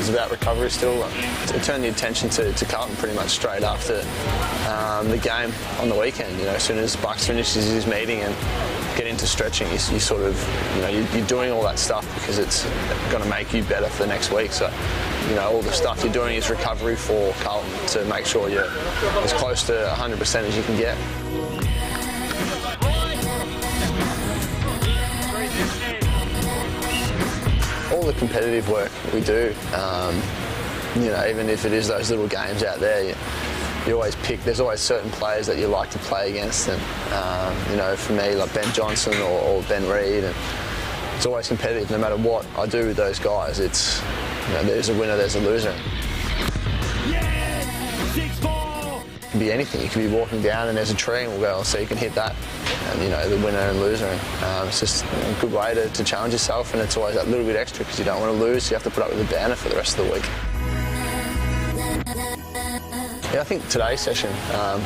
was about recovery still. I turned the attention to Carlton pretty much straight after the game on the weekend. As soon as Bucks finishes his meeting and get into stretching, you sort of, you're doing all that stuff because it's going to make you better for the next week. So, all the stuff you're doing is recovery for Carlton to make sure you're as close to 100% as you can get. All the competitive work we do, even if it is those little games out there, you always pick, there's always certain players that you like to play against, and for me, like Ben Johnson or Ben Reid, and it's always competitive no matter what I do with those guys. It's, there's a winner, there's a loser. It can be anything. You can be walking down and there's a tree and we'll go, so you can hit that, and the winner and loser. And it's just a good way to challenge yourself, and it's always that little bit extra because you don't want to lose, so you have to put up with the banner for the rest of the week. Yeah, I think today's session,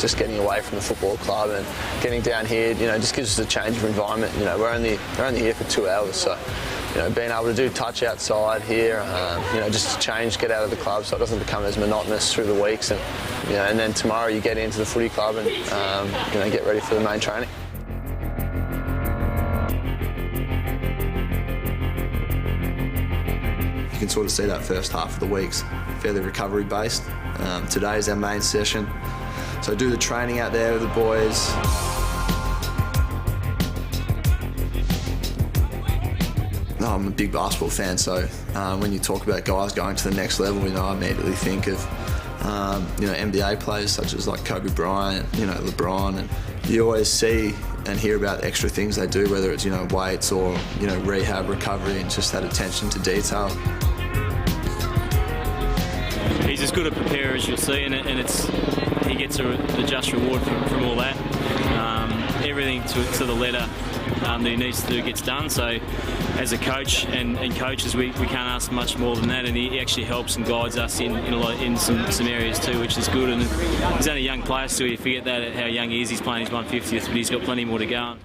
just getting away from the football club and getting down here, just gives us a change of environment. We're only here for 2 hours, so being able to do touch outside here, just to change, get out of the club, so it doesn't become as monotonous through the weeks, and then tomorrow you get into the footy club and get ready for the main training. You can sort of see that first half of the week's fairly recovery based. Today is our main session, so do the training out there with the boys. I'm a big basketball fan, so when you talk about guys going to the next level, I immediately think of NBA players such as like Kobe Bryant, LeBron, and you always see and hear about extra things they do, whether it's weights or rehab, recovery, and just that attention to detail. He's as good a preparer as you'll see, and he gets a just reward from all that. Everything to the letter that he needs to do gets done. So, as a coach and coaches, we can't ask much more than that, and he actually helps and guides us in some areas too, which is good. And he's only a young player still. You forget that how young he is. He's playing his 150th, but he's got plenty more to go.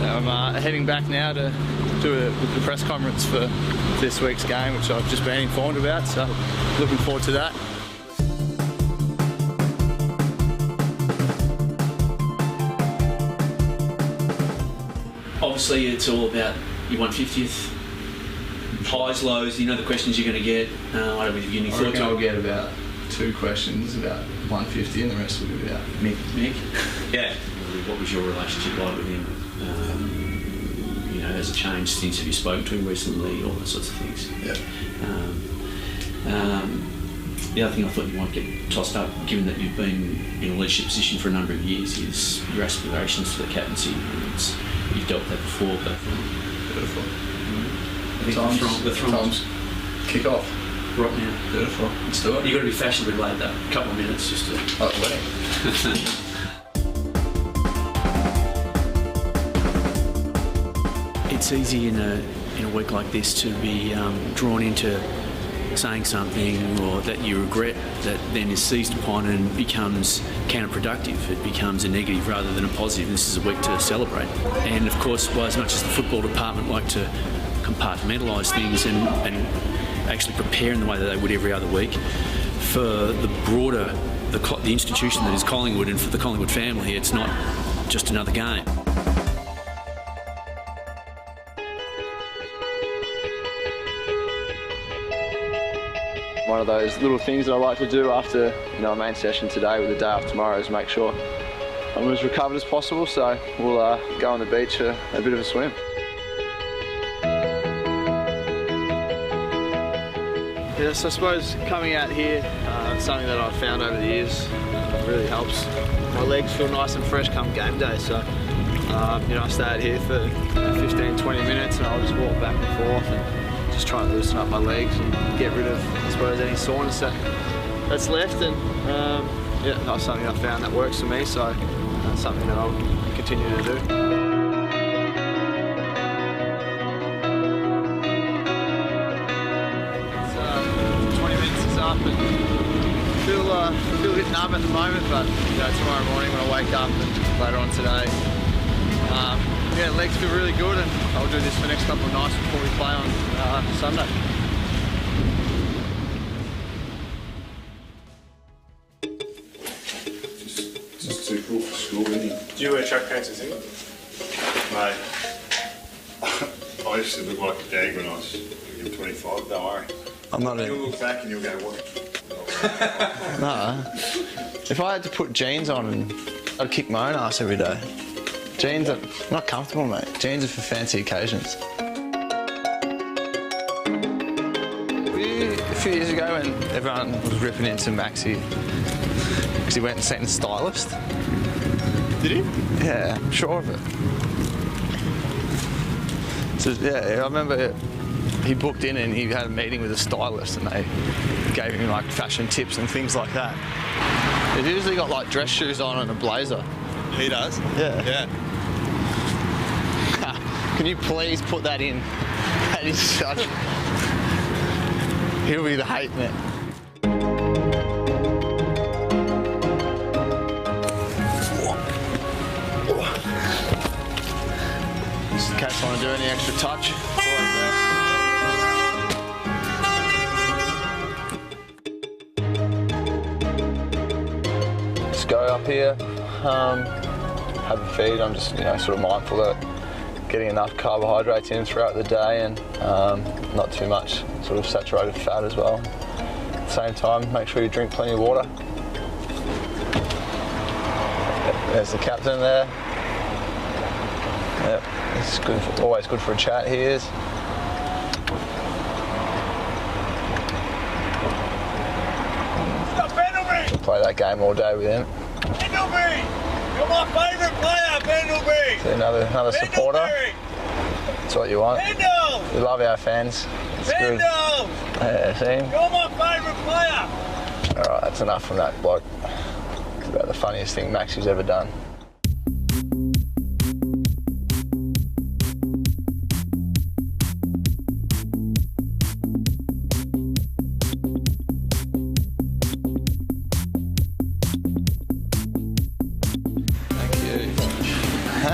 I'm heading back now to do the press conference for this week's game, which I've just been informed about, so looking forward to that. Obviously it's all about your 150th, highs, lows, the questions you're going to get. I reckon I'll get about 2 questions about 150 and the rest will be about Mick. Yeah. What was your relationship like with him? Has it changed since have you spoken to him recently? All those sorts of things. Yeah. The other thing I thought you might get tossed up, given that you've been in a leadership position for a number of years, is your aspirations for the captaincy. You've dealt with that before, but beautiful. I think the Throngs kick off right now. Beautiful. Let's do it. You've got to be fashionably late though. A couple of minutes just to. Oh, It's easy in a week like this to be drawn into saying something or that you regret that then is seized upon and becomes counterproductive. It becomes a negative rather than a positive. This is a week to celebrate. And of course, as much as the football department like to compartmentalise things and actually prepare in the way that they would every other week, for the broader, the institution that is Collingwood, and for the Collingwood family, it's not just another game. One of those little things that I like to do after a main session today with the day off tomorrow is make sure I'm as recovered as possible, so we'll go on the beach for a bit of a swim. Yes, I suppose coming out here, something that I've found over the years really helps. My legs feel nice and fresh come game day, so I stay out here for 15-20 minutes and I'll just walk back and forth and just try and loosen up my legs and get rid of, I suppose, any soreness that's left. And that's something I found that works for me, so that's something that I'll continue to do. It's 20 minutes is up and feel a bit numb at the moment, but tomorrow morning when I wake up and later on today, yeah, legs feel really good, and I'll do this for the next couple of nights before we play on Sunday. Just too cool for school, isn't he? Do you wear track pants as England? Mate, I used to look like a dag when I was 25, don't worry. I'm not You'll look back and you'll go, what? No. If I had to put jeans on, I'd kick my own ass every day. Jeans are not comfortable, mate. Jeans are for fancy occasions. A few years ago when everyone was ripping into Maxi, because he went and seen a stylist. Did he? Yeah, I'm sure of it. So, yeah, I remember he booked in and he had a meeting with a stylist and they gave him like fashion tips and things like that. He's usually got like dress shoes on and a blazer. He does? Yeah. Yeah. Can you please put that in? That is such... He'll be the hating it. Just in case I want to do any extra touch. Just go up here, have a feed. I'm just, sort of mindful that getting enough carbohydrates in throughout the day and not too much sort of saturated fat as well. At the same time, make sure you drink plenty of water. There's the captain there. Yep, it's good. Always good for a chat. He is. Scott Pendlebury! Play that game all day with him. Pendlebury! You're my favourite player, Pendlebury! See, another supporter. Pendlebury! That's what you want. Pendle! We love our fans. It's good. Pendle! Yeah, see him? You're my favourite player! All right, that's enough from that bloke. It's about the funniest thing Maxi's ever done.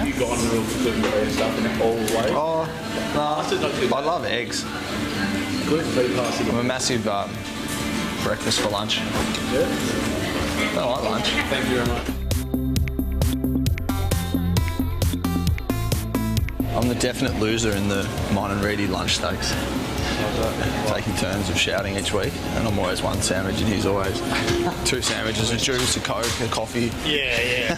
You got on the gluten-free and stuff in it all the way? Oh, no. I love eggs. Gluten-free pasta. I'm a massive breakfast for lunch. Yeah. I don't like lunch. Thank you very much. I'm the definite loser in the mine and Reedy lunch steaks. Taking turns of shouting each week, and I'm always one sandwich and he's always two sandwiches, a juice, a Coke, a coffee. Yeah.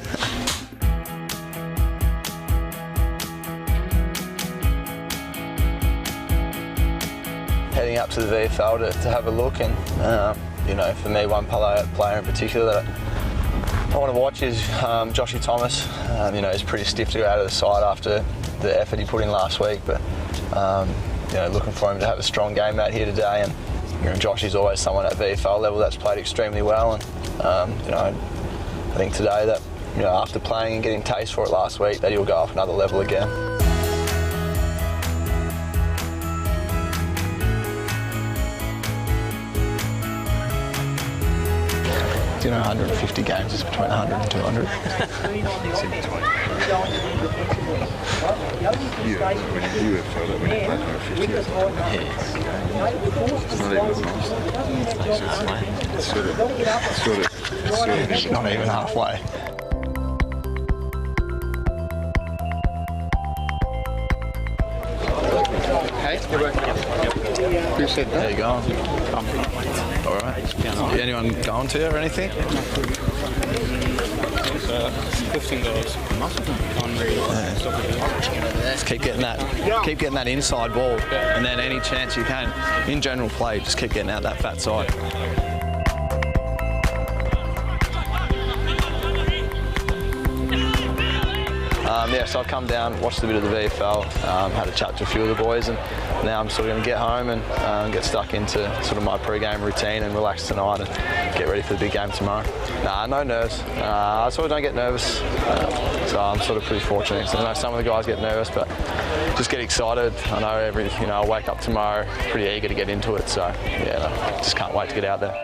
Heading up to the VFL to have a look, and for me, one player in particular that I want to watch is Joshy Thomas. He's pretty stiff to go out of the side after the effort he put in last week, but looking for him to have a strong game out here today. And Joshy's always someone at VFL level that's played extremely well, and I think today that after playing and getting taste for it last week, that he'll go off another level again. 150 games is between 100 and 200. It's in between. You have felt that when you play 150. It's not even close. It's not even halfway. Hey, you're working out. Who said that? How you going? All right. Anyone going to or anything? Lifting guys. Just keep getting that inside ball, and then any chance you can, in general play, just keep getting out that fat side. So I've come down, watched a bit of the VFL, had a chat to a few of the boys, and now I'm sort of going to get home and get stuck into sort of my pre-game routine and relax tonight and get ready for the big game tomorrow. Nah, no nerves. I sort of don't get nervous, so I'm sort of pretty fortunate. So I know some of the guys get nervous, but just get excited. I know I'll wake up tomorrow pretty eager to get into it, so yeah, just can't wait to get out there.